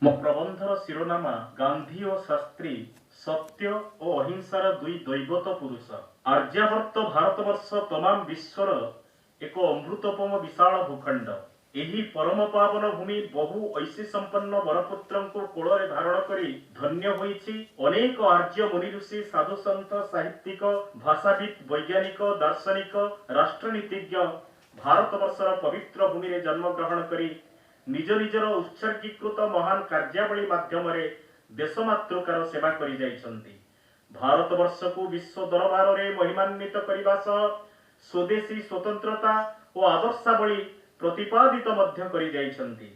ମୋ ପ୍ରବନ୍ଧର ଶିରୋନାମା ଗାନ୍ଧୀ ଓ ଶାସ୍ତ୍ରୀ ସତ୍ୟ ଓ ଅହିଂସାର ଦୁଇ ଦୈବତ ପୁରୁଷ। ଆର୍ଯ୍ୟାବର୍ତ୍ତ ଭାରତବର୍ଷ ତମାମ ବିଶ୍ୱର ଏକ ଅମୃତୋପମ ବିଶାଳ ଭୂଖଣ୍ଡ। ଏହି ପରମ ପାବନ ଭୂମି ବହୁ ଐଶୀ ସମ୍ପନ୍ନ ବରପୁତ୍ରଙ୍କୁ କୋଳରେ ଧାରଣ କରି ଧନ୍ୟ ହୋଇଛି। ଅନେକ ଆର୍ଯ୍ୟ ମୁନି ଋଷି ସାଧୁସନ୍ଥ ସାହିତ୍ୟିକ ଭାଷାବିତ୍ ବୈଜ୍ଞାନିକ ଦାର୍ଶନିକ ରାଷ୍ଟ୍ରନୀତିଜ୍ଞ ଭାରତବର୍ଷର ପବିତ୍ର ଭୂମିରେ ଜନ୍ମଗ୍ରହଣ କରି ନିଜ ନିଜର ଉତ୍ସର୍ଗୀକୃତ ମହାନ କାର୍ଯ୍ୟାବଳୀ ମାଧ୍ୟମରେ ଦେଶ ମାତୃକାର ସେବା କରି ଯାଇଛନ୍ତି। ଭାରତବର୍ଷକୁ ବିଶ୍ୱ ଦରବାରରେ ମହିମାନ୍ୱିତ କରିବା ସହ ସ୍ୱଦେଶୀ ସ୍ୱତନ୍ତ୍ରତା ଓ ଆଦର୍ଶାବଳୀ ପ୍ରତିପାଦିତ ମଧ୍ୟ କରି ଯାଇଛନ୍ତି।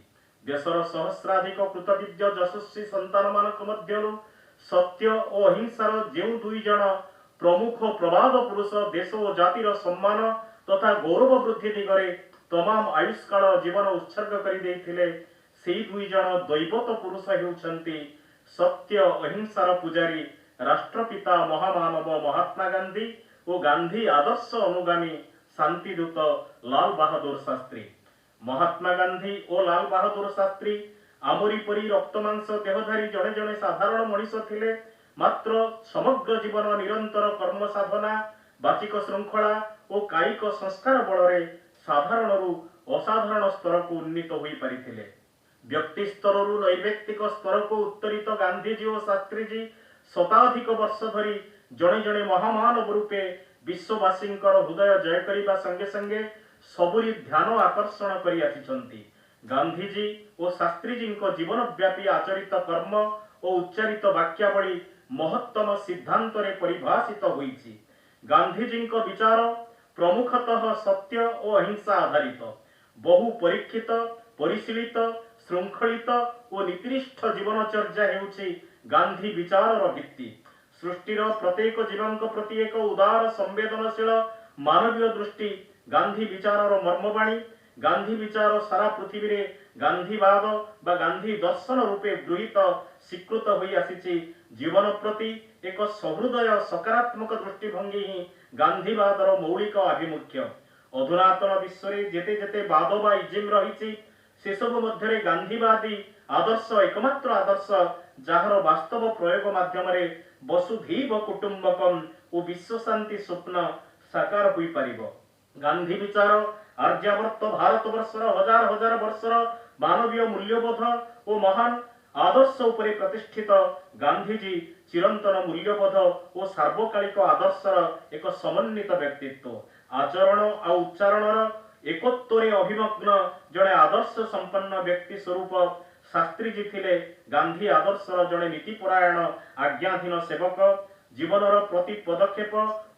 ଦେଶର ସହସ୍ରାଧିକ କୃତବିଦ୍ୟ ଯଶସ୍ୱୀ ସନ୍ତାନମାନଙ୍କ ମଧ୍ୟରୁ ସତ୍ୟ ଓ ଅହିଂସାର ଯେଉଁ ଦୁଇ ଜଣ ପ୍ରମୁଖ ପ୍ରବାଦ ପୁରୁଷ ଦେଶ ଓ ଜାତିର ସମ୍ମାନ ତଥା ଗୌରବ ବୃଦ୍ଧି ଦିଗରେ ତମାମ ଆୟୁଷ୍କାଳ ଜୀବନ ଉତ୍ସର୍ଗ କରି ଦେଇଥିଲେ, ସେହି ଦୁଇ ଜଣ ଦୈବତ ପୁରୁଷ ହେଉଛନ୍ତି ସତ୍ୟ ଅହିଂସାର ପୂଜାରୀ ରାଷ୍ଟ୍ରପିତା ମହାମାନବ ମହାତ୍ମା ଗାନ୍ଧୀ ଓ ଗାନ୍ଧୀ ଆଦର୍ଶ ଅନୁଗାମୀ ଶାନ୍ତିଦୂତ ଲାଲ ବାହାଦୁର ଶାସ୍ତ୍ରୀ। ମହାତ୍ମା ଗାନ୍ଧୀ ଓ ଲାଲ ବାହାଦୁର ଶାସ୍ତ୍ରୀ ଆମରି ପରି ରକ୍ତମାଂସ ଦେହଧାରୀ ଜଣେ ଜଣେ ସାଧାରଣ ମଣିଷ ଥିଲେ, ମାତ୍ର ସମଗ୍ର ଜୀବନ ନିରନ୍ତର କର୍ମ ସାଧନା, ବାଚିକ ଶୃଙ୍ଖଳା ଓ କାୟିକ ସଂସ୍କାର ବଳରେ ସାଧାରଣରୁ ଅସାଧାରଣ ସ୍ତରକୁ ଉନ୍ନୀତ ହୋଇପାରିଥିଲେ। ବ୍ୟକ୍ତି ସ୍ତରରୁ ନୈର୍ବ୍ୟକ୍ତିକ ସ୍ତରକୁ ଉତ୍ତରିତ ଗାନ୍ଧୀଜୀ ଓ ଶାସ୍ତ୍ରୀଜୀ ଶତାଧିକ ବର୍ଷ ଧରି ଜଣେ ଜଣେ ମହାମାନବ ରୂପେ ବିଶ୍ୱବାସୀଙ୍କର ହୃଦୟ ଜୟ କରିବା ସଙ୍ଗେ ସଙ୍ଗେ ସବୁରି ଧ୍ୟାନ ଆକର୍ଷଣ କରି ଆସିଛନ୍ତି। ଗାନ୍ଧୀଜୀ ଓ ଶାସ୍ତ୍ରୀଜୀଙ୍କ ଜୀବନବ୍ୟାପୀ ଆଚରିତ କର୍ମ ଓ ଉଚ୍ଚାରିତ ବାକ୍ୟାବଳୀ ମହତ୍ତମ ସିଦ୍ଧାନ୍ତରେ ପରିଭାଷିତ ହୋଇଛି। ଗାନ୍ଧୀଜୀଙ୍କ ବିଚାର ପ୍ରମୁଖତଃ ସତ୍ୟ ଓ ଅହିଂସା ଆଧାରିତ। ବହୁ ପରୀକ୍ଷିତ, ପରିଶୀଳିତ, ଶୃଙ୍ଖଳିତ ଓ ନୀତିନିଷ୍ଠ ଜୀବନଚର୍ଯ୍ୟା ହେଉଛି ଗାନ୍ଧୀ ବିଚାରର ଭିତ୍ତି। ସୃଷ୍ଟିର ପ୍ରତ୍ୟେକ ଜୀବଙ୍କ ପ୍ରତି ଏକ ଉଦାର ସମ୍ବେଦନଶୀଳ ମାନବୀୟ ଦୃଷ୍ଟି ଗାନ୍ଧୀ ବିଚାରର ମର୍ମବାଣୀ। ଗାନ୍ଧୀ ବିଚାର ସାରା ପୃଥିବୀରେ ଗାନ୍ଧୀବାଦ ବା ଗାନ୍ଧୀ ଦର୍ଶନ ରୂପେ ଗୃହୀତ ସ୍ୱୀକୃତ ହୋଇ ଆସିଛି। ଜୀବନ ପ୍ରତି ଏକ ସହୃଦୟ ସକାରାତ୍ମକ ଦୃଷ୍ଟିଭଙ୍ଗୀ ହିଁ ଗାନ୍ଧୀବାଦର ମୌଳିକ ଆଭିମୁଖ୍ୟ। ଅଧୁନାତନ ବିଶ୍ୱରେ ଯେତେ ଯେତେ ବାଦ ବା ଇଜିମ୍ ରହିଛି, ସେସବୁ ମଧ୍ୟରେ ଗାନ୍ଧୀବାଦୀ ଆଦର୍ଶ ଏକମାତ୍ର ଆଦର୍ଶ, ଯାହାର ବାସ୍ତବ ପ୍ରୟୋଗ ମାଧ୍ୟମରେ ବସୁଧୈବ କୁଟୁମ୍ବକମ୍ ଓ ବିଶ୍ୱଶାନ୍ତି ସ୍ୱପ୍ନ ସାକାର ହୋଇପାରିବ। ଗାନ୍ଧୀ ବିଚାର ଆର୍ଯ୍ୟାବର୍ତ୍ତ ଭାରତବର୍ଷର ହଜାର ହଜାର ବର୍ଷର ମାନବୀୟ ମୂଲ୍ୟବୋଧ ଓ ମହାନ ଆଦର୍ଶ ଉପରେ ପ୍ରତିଷ୍ଠିତ। ଗାନ୍ଧୀଜୀ ଚିରନ୍ତନ ମୂଲ୍ୟବୋଧ ଓ ସାର୍ବକାଳିକ ଆଦର୍ଶର ଏକ ସମନ୍ୱିତ ବ୍ୟକ୍ତିତ୍ୱ। ଆଚରଣ ଆଉ ଉଚ୍ଚାରଣର ଏକତ୍ୱରେ ଅଭିମଗ୍ନ ଜଣେ ଆଦର୍ଶ ସମ୍ପନ୍ନ ବ୍ୟକ୍ତି ସ୍ୱରୂପ ଶାସ୍ତ୍ରୀଜୀ ଥିଲେ ଗାନ୍ଧୀ ଆଦର୍ଶର ଜଣେ ନୀତିପରାୟଣ ଆଜ୍ଞାଧୀନ ସେବକ। ଜୀବନର ପ୍ରତି ପଦକ୍ଷେପ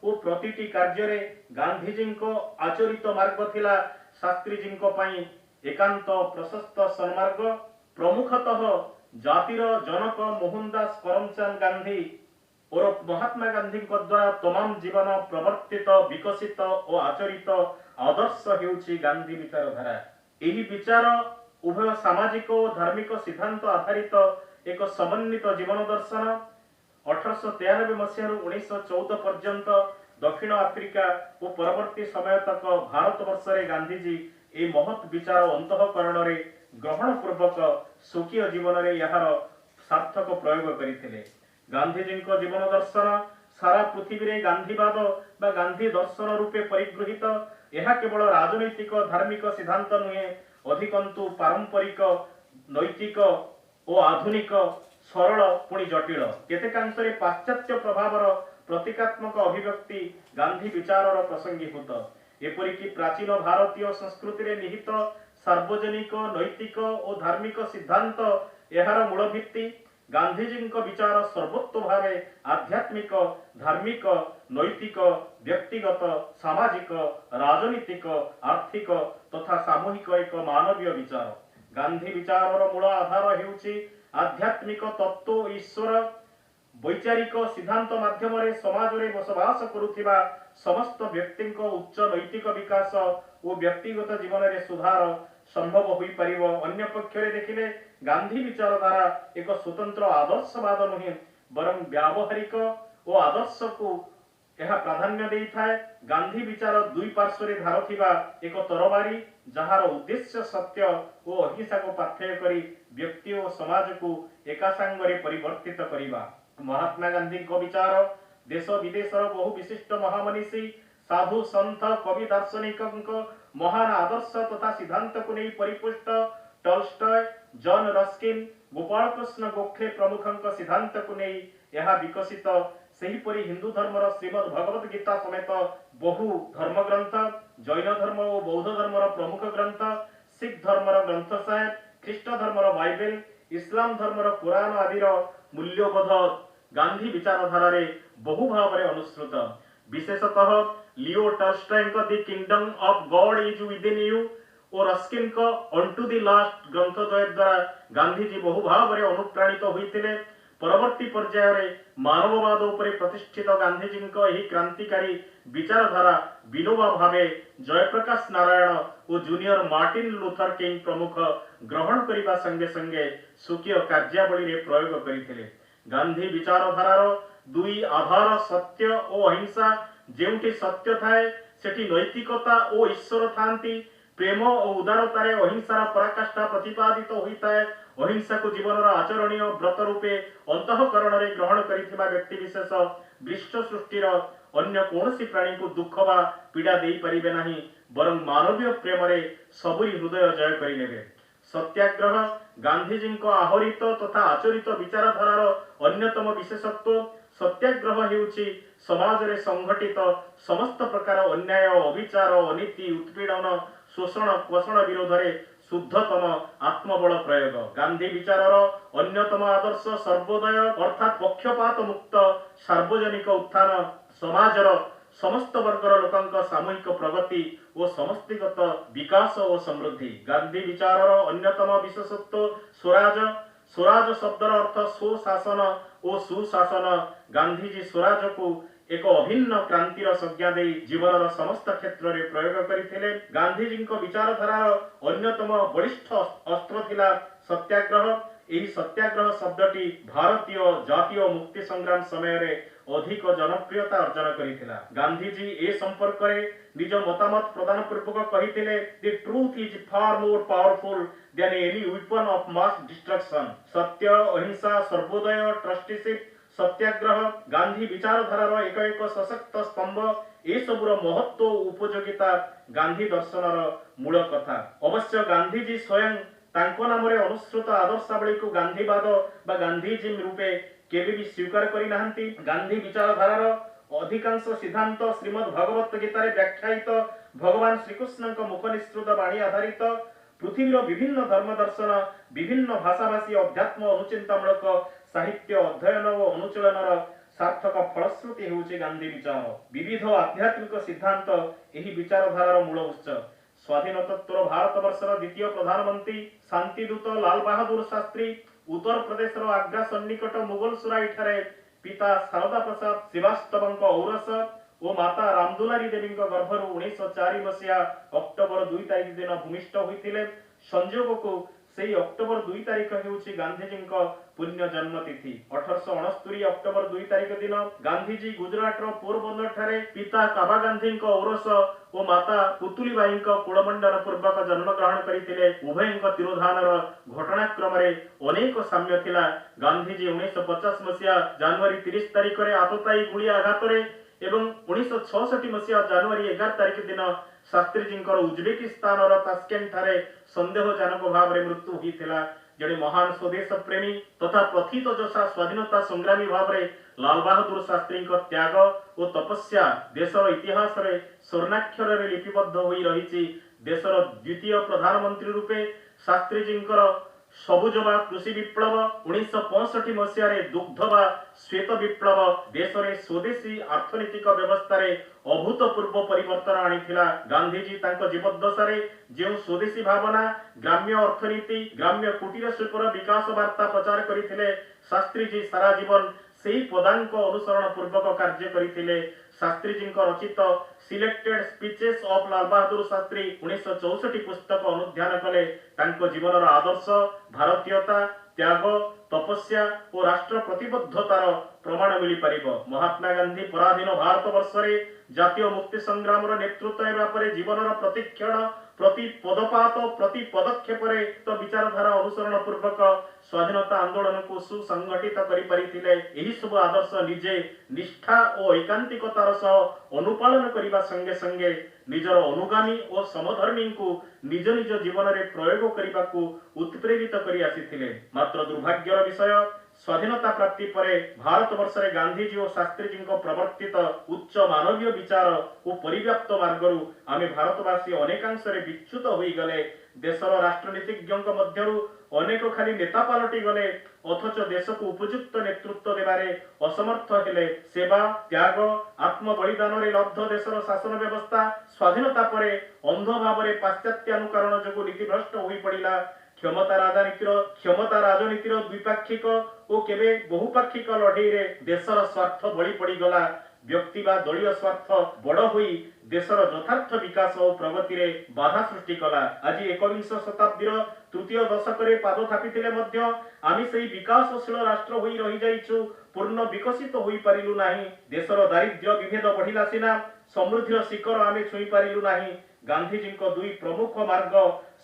ଓ ପ୍ରତିଟି କାର୍ଯ୍ୟରେ ଗାନ୍ଧୀଜୀଙ୍କ ଆଚରିତ ମାର୍ଗ ଥିଲା ଶାସ୍ତ୍ରୀଜୀଙ୍କ ପାଇଁ ଏକାନ୍ତ ପ୍ରଶସ୍ତ ସନ୍ମାର୍ଗ। ପ୍ରମୁଖତଃ ଜାତିର ଜନକ ମୋହନ ଦାସ କରମଚାନ୍ଦ ଗାନ୍ଧୀ ଓରଫ ମହାତ୍ମା ଗାନ୍ଧୀଙ୍କ ଦ୍ୱାରା ତମାମ ଜୀବନ ପ୍ରବର୍ତ୍ତିତ, ବିକଶିତ ଓ ଆଚରିତ ଆଦର୍ଶ ହେଉଛି ଗାନ୍ଧୀ ବିଚାରଧାରା। ଏହି ବିଚାର ଉଭୟ ସାମାଜିକ ଓ ଧାର୍ମିକ ସିଦ୍ଧାନ୍ତ ଆଧାରିତ ଏକ ସମନ୍ୱିତ ଜୀବନ ଦର୍ଶନ। 1893 ମସିହାରୁ 1914 ପର୍ଯ୍ୟନ୍ତ ଦକ୍ଷିଣ ଆଫ୍ରିକା ଓ ପରବର୍ତ୍ତୀ ସମୟ ତକ ଭାରତବର୍ଷରେ ଗାନ୍ଧୀଜୀ ଏହି ମହତ୍ ବିଚାର ଅନ୍ତଃକରଣରେ ଗ୍ରହଣ ପୂର୍ବକ ସ୍ୱକୀୟ ଜୀବନରେ ଏହାର ସାର୍ଥକ ପ୍ରୟୋଗ କରିଥିଲେ। ଗାନ୍ଧୀଜୀଙ୍କ ଜୀବନ ଦର୍ଶନ ସାରା ପୃଥିବୀରେ ଗାନ୍ଧୀବାଦ ବା ଗାନ୍ଧୀ ଦର୍ଶନ ରୂପେ ପରିଗୃହୀତ। ଏହା କେବଳ ରାଜନୈତିକ ଧାର୍ମିକ ସିଦ୍ଧାନ୍ତ ନୁହେଁ, ଅଧିକନ୍ତୁ ପାରମ୍ପରିକ, ନୈତିକ ଓ ଆଧୁନିକ, ସରଳ ପୁଣି ଜଟିଳ, କେତେକାଂଶରେ ପାଶ୍ଚାତ୍ୟ ପ୍ରଭାବର ପ୍ରତୀକାତ୍ମକ ଅଭିବ୍ୟକ୍ତି ଗାନ୍ଧୀ ବିଚାରର ପ୍ରସଙ୍ଗୀଭୂତ। ଏପରିକି ପ୍ରାଚୀନ ଭାରତୀୟ ସଂସ୍କୃତିରେ ନିହିତ ସାର୍ବଜନିକ, ନୈତିକ ଓ ଧାର୍ମିକ ସିଦ୍ଧାନ୍ତ ଏହାର ମୂଳ ଭିତ୍ତି। ଗାନ୍ଧୀଜୀଙ୍କ ବିଚାର ସର୍ବୋତ୍ତମ ଭାବେ ଆଧ୍ୟାତ୍ମିକ, ଧାର୍ମିକ, ନୈତିକ, ବ୍ୟକ୍ତିଗତ, ସାମାଜିକ, ରାଜନୀତିକ, ଆର୍ଥିକ ତଥା ସାମୂହିକ ଏକ ମାନବୀୟ ବିଚାର। ଗାନ୍ଧୀ ବିଚାରର ମୂଳ ଆଧାର ହେଉଛି ଆଧ୍ୟାତ୍ମିକ ତତ୍ତ୍ୱ, ଈଶ୍ୱର। ବୈଚାରିକ ସିଦ୍ଧାନ୍ତ ମାଧ୍ୟମରେ ସମାଜରେ ବସବାସ କରୁଥିବା ସମସ୍ତ ବ୍ୟକ୍ତିଙ୍କ ଉଚ୍ଚ ନୈତିକ ବିକାଶ ଓ ବ୍ୟକ୍ତିଗତ ଜୀବନରେ ସୁଧାର ସମ୍ଭବ ହୋଇପାରିବ। ଅନ୍ୟ ପକ୍ଷରେ ଦେଖିଲେ ଗାନ୍ଧୀ ବିଚାରଧାରା ଏକ ସ୍ୱତନ୍ତ୍ର ଆଦର୍ଶବାଦ ନୁହେଁ, ବରଂ ବ୍ୟାବହାରିକ ଓ ଆଦର୍ଶକୁ ଏହା ପ୍ରାଧାନ୍ୟ ଦେଇଥାଏ। ଗାନ୍ଧୀ ବିଚାର ଦୁଇ ପାର୍ଶ୍ୱରେ ଧାର ଥିବା ଏକ ତରବାରୀ जार उद्देश्य सत्य और अहिंसा को पाथेय करी व्यक्ति और समाज को एका सांगरे परिवर्तित करिबा। महात्मा गांधी को विचार देश विदेशर बहु विशिष्ट महामनीषी साधु सन्थ कवि दार्शनिक महान आदर्श तथा सिद्धांत को नहीं परिपुष्ट Tolstoy John Ruskin Gopal Krishna Gokhale प्रमुख सिद्धांत को नहीं यह विकसित सेहीपरि हिंदू धर्मर श्रीमद भगवत गीता समेत बहु धर्म ग्रंथ जैन धर्म और बौद्ध धर्मर प्रमुख ग्रंथ सिख धर्मर ग्रंथ साहेब ख्रीष्ट धर्मर बाइबल इस्लाम धर्मर कुरान आदि मूल्यबोध गांधी विचारधारा रे बहु भाव रे अनुसृत विशेषतः Leo Tolstoy the kingdom of God is within you और रस्किन को अनटू द लास्ट ग्रंथद्वय द्वारा गांधीजी बहु भाव रे अनुप्राणित होइतिले। परवर्ती पर्याय रे मानववाद उपरे प्रतिष्ठित गांधीजी एही क्रांतिकारी विचारधारा विनोबा भावे जयप्रकाश नारायण और जूनियर मार्टिन लूथर किंग प्रमुख ग्रहण करिबा संगे संगे सुकीय कार्यावली रे प्रयोग करिथिले। गांधी विचारधारार दुई आधार सत्य और अहिंसा जेउठी सत्य थाए सेठी नैतिकता और ईश्वर थांती प्रेम और उदारतारे अहिंसार पराकाष्ठा प्रतिपादित होइताए। अहिंसा को जीवन आचरणीय व्रत रूपे अंतःकरण रे ग्रहण करिथिबा व्यक्ति विशेष विश्व सृष्टिर अन्य कोनसी प्राणी को दुख बा पीड़ा देई परिबे नाही बरं मानवीय प्रेम रे सबुरी हृदय जय करि नेबे। सत्याग्रह गांधीजी को आहरित तथा आचरित विचारधारार अन्यतम विशेषत्व सत्याग्रह हेउछि समाज रे संघटित समस्त प्रकार अन्याय अविचार अनीति उत्पीड़न शोषण पोषण विरोध रे शुद्धतम आत्मबल प्रयोग। गांधी विचारर अन्यतम आदर्श सर्वोदय अर्थात पक्षपात मुक्त सार्वजनिक उत्थान समाजर समस्त वर्गर लोकंक सामूहिक प्रगति और समष्टिगत विकास और समृद्धि। गांधी विचारर अन्यतम विशेषत्व स्वराज स्वराज शब्दर अर्थ सुशासन और सुशासन। गांधीजी स्वराज को एक अभिन्न क्रांतिर संज्ञा दे जीवन समस्त क्षेत्र में प्रयोग करथिले। गांधीजी विचारधारार अन्यतम बलिष्ठ अस्त्र थिला सत्याग्रह। एही सत्याग्रह शब्दटी भारतीय जातीय मुक्ति संग्राम समय रे अधिक जनप्रियता अर्जन करिथिला। गांधीजी ए संपर्क रे निज मतामत प्रदान पूर्वक कहिथिले the truth is far more powerful than any weapon of mass destruction. सत्य अहिंसा सर्वोदय ट्रस्टीशिप सत्याग्रह गांधी विचारधारार एक एक सशक्त स्तंभ ए सबुर महत्व उपयोगिता गांधी दर्शनर मूल कथा। अवश्य गांधीजी स्वयं तांको नामरे अनुसृत आदर्शावली को गांधीवाद बा गांधीजी रूपे केबे भी स्वीकार करि नाहंती। गांधी विचारधारार अधिकांश सिद्धांत श्रीमद भगवत गीता रे व्याख्यायित भगवान श्रीकृष्ण मुख निसृत वाणी आधारित पृथ्वीर विभिन्न धर्म दर्शन विभिन्न भाषाभाषी अध्यात्म अनुचिंतामूलक साहित्य अध्ययन और अनुचलनर सार्थक फलश्रुति हेउछि गांधी विचार। विविध आध्यात्मिक सिद्धांत एही विचारधारार मूल उत्स। स्वाधीनतोत्तर भारतवर्षर द्वितीय प्रधानमंत्री शांतिदूत लाल बहादुर शास्त्री उत्तर प्रदेशर आग्रा सन्निकट मुगलसराई ठारे पिता शारदा प्रसाद श्रीवास्तवଙ୍କ औरस और माता रामदुलारी देवी गर्भर 1904 मसीहा अक्टोबर 2 तारिख दिन भूमिष्ठ होइतिले। संयोग को सेही अक्टोबर 2 तारिख हेउछि गांधीजी पुण्य जन्मतिथि। 1869 अक्टोबर 2 तारिख दिन गांधीजी गुजरात रो पोरबंदर ठारे पिता काबा गांधी औरस और माता पुतुलीबाई कुलमंडन पूर्वक जन्म ग्रहण करथिले। उभयଙ୍କ तिरोधानर घटनाक्रम रे अनेक साम्य थिला। गांधीजी 1950 मसीहा जनवरी 30 तारिख रे आतताई गुली आघात रे एवं 1966 मसीहा जनवरी 11 तारिख दिन शास्त्रीजी उज्बेकिस्तान तास्केंट ठारे संदेहजनक भाव रे मृत्यु होइथिला। जड़े महान स्वदेश प्रेमी तथा प्रथित जोशा स्वाधीनता संग्रामी भाव रे लाल बहादुर शास्त्री त्याग और तपस्या देशर इतिहास रे स्वर्णाक्षर रे लिपिबद्ध होई रहिछि। देशर द्वितीय प्रधानमंत्री रूपे शास्त्रीजी सबुजवा कृषि विप्लव 1965 मसीह दुग्धवा श्वेत विप्लव देश रे स्वदेशी अर्थनैतिक व्यवस्था रे अभूतपूर्व परिवर्तन आनिथिला। गांधीजी तांको जीवद्दशा रे जे स्वदेशी भावना ग्राम्य अर्थनीति ग्राम्य कुटीर शिल्पर विकास वार्ता प्रचार करिथिले शास्त्रीजी सारा जीवन सेही पदांक अनुसरण पूर्वक कार्य करिथिले। शास्त्रीजी रचित selected speeches of Lal Bahadur Shastri 1964 पुस्तक अनुध्यान कले तांको जीवनर आदर्श भारतीयता त्याग तपस्या और राष्ट्र प्रतिबद्धतार प्रमाण मिली परिबो। महात्मा गांधी पराधीन भारत वर्ष रे जातीय मुक्ति संग्राम नेतृत्व हेबा परे जीवनर प्रतिक्षण प्रति पदपात प्रति पदक्षेपरे तो विचारधारा अनुसरण पूर्वक स्वाधीनता आंदोलन को सुसंगठित करि परिथिले। एही सब आदर्श निजे निष्ठा और एकांतिकतार सह अनुपालन करिबा संगे संगे निजर अनुगामी और समधर्मी को निज निज जीवन में प्रयोग करने को उत्प्रेरित करि आसिथिले। मात्र दुर्भाग्यर विषय स्वाधीनता प्राप्ति पर भारतवर्ष में गांधीजी और शास्त्रीजी प्रवर्तित उच्च मानवीय विचार और परिव्याप्त मार्गरू आमे भारतवासी अनेकांश विच्युत हो गले। देशर राष्ट्रनीतिज्ञों मध्यरु अनेक खाली नेता पलटि गले अथच देश को उपयुक्त नेतृत्व देवारे असमर्थ हेले। सेवा त्याग आत्म बलिदान रे लब्ध देशर शासन व्यवस्था स्वाधीनता परे अंध भाव पाश्चात्य अनुकरण जो नीतिभ्रष्ट हो पड़ा। क्षमता राजनीतिर द्विपाक्षिक और केबे बहुपाक्षिक लड़ई रे देशर स्वार्थ बलि पड़गला। व्यक्ति बा दलीय स्वार्थ बड़ हुई देशर यथार्थ विकास और प्रगति रे बाधा सृष्टि कला। आज 21 शताब्दीर तृतीय दशक रे पाद थापिथिले मध्य आमी सेही विकासशील राष्ट्र होई रही जाइछु, पूर्ण विकसित होई पारिलु नाही। देशर दारिद्र्य विभेद बढ़िला सिना समृद्धिर शिखर आमे छुई पारिलु नाही। गांधीजी दुई प्रमुख मार्ग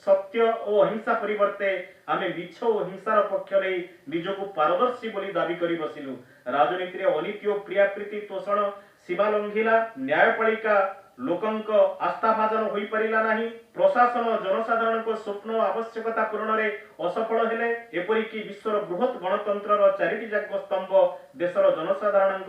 सत्य और अहिंसा परिवर्ते आमे मिछ और हिंसार पक्ष नहीं निजको पारदर्शी बोली दाबी करी बसिलु। राजनीति अनीति और प्रियाप्रीति तोषण सीमा लंघिला। न्यायपालिका लोकंक आस्थाभाजन होई परिला नाही। प्रशासन जनसाधारण को स्वप्न आवश्यकता पूरण रे असफल हेले। एपरिकी विश्वर बृहत गणतंत्र चारिटी जाक स्तंभ देशर जनसाधारण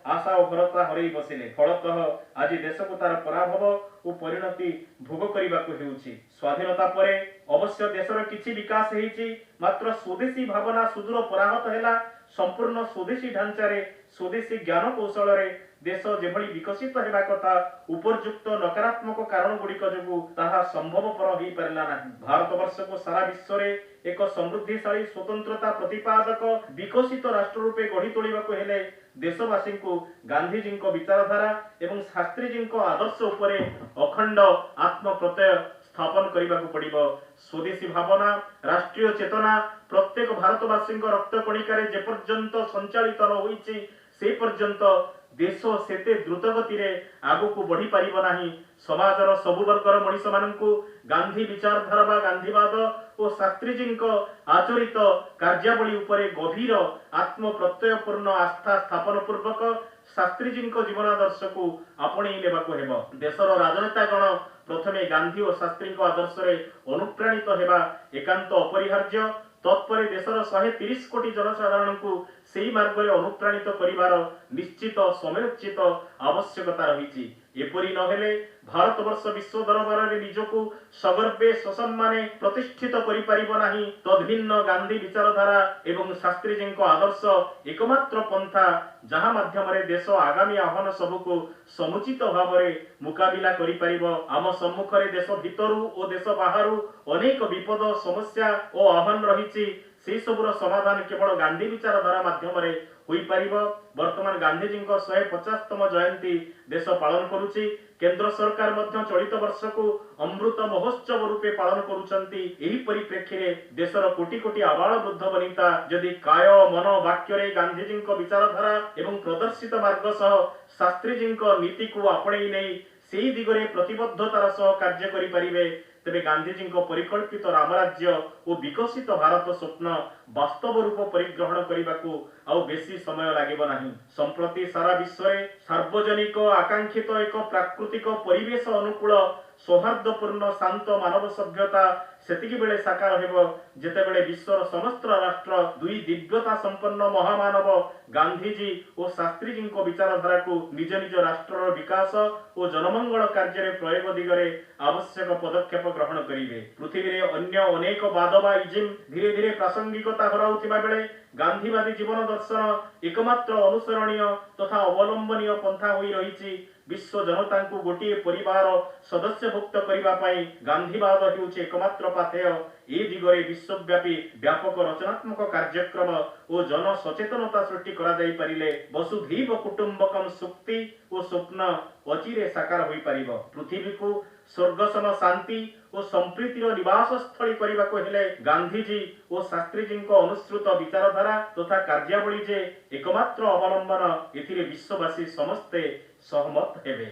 आशा और भरोसा हरई बसिले। फलतः आज देश को तार पराभव और परिणति भोग करने हेउछि। स्वाधीनता परे अवश्य देशर किछि विकास हेछि, मात्र स्वदेशी भावना सुदूर पराहत हेला। संपूर्ण स्वदेशी ढांचारे स्वदेशी ज्ञान कौशल रे देश जेभली विकसित हेबा कथा उपरयुक्त नकारात्मक कारण गुड़िक जो ताहा संभवपर हो पारा ना। भारतवर्ष को सारा विश्व रे एक समृद्धिशाली स्वतंत्रता प्रतिपादक विकसित राष्ट्र रूपे गढ़ी तोड़ाक हेले देशवासी को गांधीजी विचारधारा एवं शास्त्रीजी आदर्श उपरे अखंड आत्म प्रत्यय स्थापन करने को पड़िबो। स्वदेशी भावना राष्ट्रीय चेतना प्रत्येक भारतवासी रक्त कणिकार जे पर्यंत संचालित न होईछि से पर्यंत देश सेते द्रुत गति रे आगु को बढ़ी पारिबो नाही। समाजर सबु वर्गर मनीष माननकु गांधी विचारधारा बा गांधीवाद और शास्त्रीजी आचरित कार्यावली उपरे गभीर आत्म प्रत्ययपूर्ण आस्था स्थापन पूर्वक शास्त्रीजी जीवनादर्श को आपणे लेबाको हेबो। देशर राजनेतागण प्रथमे गांधी और शास्त्री आदर्श रे अनुप्राणित हेबा एकांत अपरिहार्य। तत्परे देशर 130 कोटी जनसाधारण को सेही मार्ग रे अनुप्राणित करिवार निश्चित समुचित आवश्यकता रही। एपरि नहेले भारतवर्ष विश्व दरबार रे निजको सगर्वे ससम्माने प्रतिष्ठित करि परिबो नाही। तद्भिन्न गांधी विचारधारा एवं शास्त्रीजी आदर्श एकमात्र पंथा जहाँ माध्यम देश आगामी आह्वान सबको समुचित भाव में मुकाबिला करि परिबो। आम सम्मुख रे देश भितरु और देश बाहरु अनेक विपद समस्या और आह्वान रही। से सबुर समाधान केवल गांधी विचारधारा माध्यम रे होई परिबो। वर्तमान गांधीजी 150तम जयंती देश पालन करुछि। केंद्र सरकार मध्य चलित वर्ष को अमृत महोत्सव रूपे पालन करुछंती। एही परिप्रेक्षी रे देशर कोटी कोटी आबाल वृद्ध वनिता यदि काय मन वाक्य रे गांधीजी विचारधारा एवं प्रदर्शित मार्ग सह शास्त्रीजी नीति को आपणे नहीं सेही दिगरे प्रतिबद्धतार सह कार्य करि परिबे, तेबे गांधीजी परिकल्पित रामराज्य और विकसित भारत स्वप्न वास्तव रूप परिग्रहण करने को आउ बेसी समय लागिब नाही। संप्रति सारा विश्व रे सार्वजनिक आकांक्षित एक प्राकृतिक परिवेश अनुकूल सौहार्दपूर्ण शांत मानव सभ्यता सेतिकी बेले साकार हेबो जेतेबेले विश्वर समस्त राष्ट्र दुई दिव्यता संपन्न महामानव गांधीजी और शास्त्रीजी विचारधारा को निज निज राष्ट्र विकास और जनमंगल कार्य रे प्रयोग दिगरे आवश्यक पदक्षेप ग्रहण करिवे। पृथ्वी रे अन्य अनेक वाद बा इजिम धीरे धीरे प्रासंगिकता हराउथिबा बेले गांधीवादी जीवन दर्शन एकमात्र अनुसरणीय तथा अवलंबनीय पंथा होई रहिछि। विश्व जनता को गोटे परिवार सदस्यभुक्त करने गांधीवाद हेउछि एकमात्र पाथेय। ए दिगरे विश्वव्यापी व्यापक रचनात्मक कार्यक्रम और जन सचेतनता सृष्टि करा जाई परिले वसुधैव कुटुंबकम सुक्ति और स्वप्न अचिरे साकार होई परिबो। पृथ्वी को स्वर्गसम शांति और संप्रीतिर निवास स्थली करने को हेले गांधीजी और शास्त्रीजी अनुसृत विचारधारा तथा कार्यावली जे एकमात्र अवलंबन एथिरे विश्ववासी समस्ते सहमत हेबे।